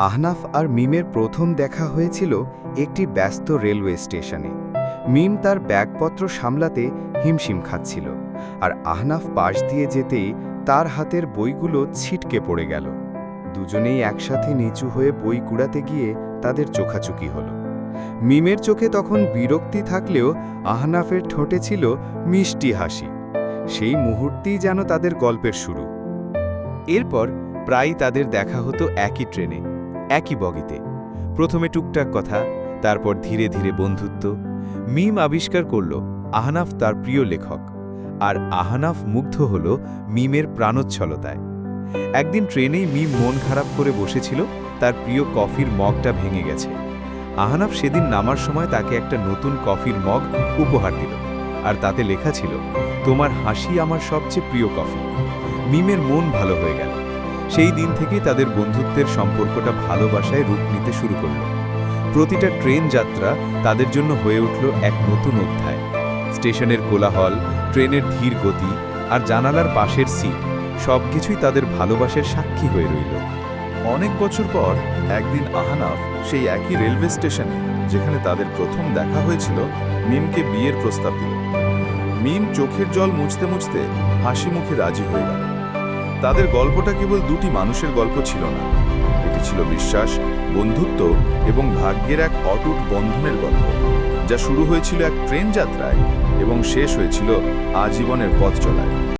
আহনাফ আর মিমের প্রথম দেখা হয়েছিল একটি ব্যস্ত রেলওয়ে স্টেশনে। মিম তার ব্যাগপত্র সামলাতে হিমশিম খাচ্ছিল, আর আহনাফ পাশ দিয়ে যেতেই তার হাতের বইগুলো ছিটকে পড়ে গেল। দুজনেই একসাথে নিচু হয়ে বই কুড়াতে গিয়ে তাদের চোখাচুকি হলো। মিমের চোখে তখন বিরক্তি থাকলেও আহনাফের ঠোঁটে ছিল মিষ্টি হাসি। সেই মুহূর্তেই যেন তাদের গল্পের শুরু। এরপর প্রায়ই তাদের দেখা হতো একই ট্রেনে, একই বগিতে। প্রথমে টুকটাক কথা, তারপর ধীরে ধীরে বন্ধুত্ব। মিম আবিষ্কার করল আহনাফ তার প্রিয় লেখক, আর আহনাফ মুগ্ধ হল মিমের প্রাণোচ্ছলতায়। একদিন ট্রেনেই মিম মন খারাপ করে বসেছিল, তার প্রিয় কফির মগটা ভেঙে গেছে। আহনাফ সেদিন নামার সময় তাকে একটা নতুন কফির মগ উপহার দিল, আর তাতে লেখা ছিল, তোমার হাসি আমার সবচেয়ে প্রিয় কফি। মিমের মন ভালো হয়ে গেল। সেই দিন থেকেই তাদের বন্ধুত্বের সম্পর্কটা ভালোবাসায় রূপ নিতে শুরু করল। প্রতিটা ট্রেন যাত্রা তাদের জন্য হয়ে উঠল এক নতুন অধ্যায়। স্টেশনের কোলাহল, ট্রেনের ধীর গতি, আর জানালার পাশের সিট, সবকিছুই তাদের ভালোবাসার সাক্ষী হয়ে রইল। অনেক বছর পর একদিন আহনাফ সেই একই রেলওয়ে স্টেশনে, যেখানে তাদের প্রথম দেখা হয়েছিল, মিমকে বিয়ের প্রস্তাব দিল। মিম চোখের জল মুছতে মুছতে হাসি মুখে রাজি হয়ে গেল। তাদের গল্পটা কেবল দুটি মানুষের গল্প ছিল না, এটি ছিল বিশ্বাস, বন্ধুত্ব এবং ভাগ্যের এক অটুট বন্ধনের গল্প, যা শুরু হয়েছিল এক ট্রেন যাত্রায় এবং শেষ হয়েছিল আজীবনের পথ চলায়।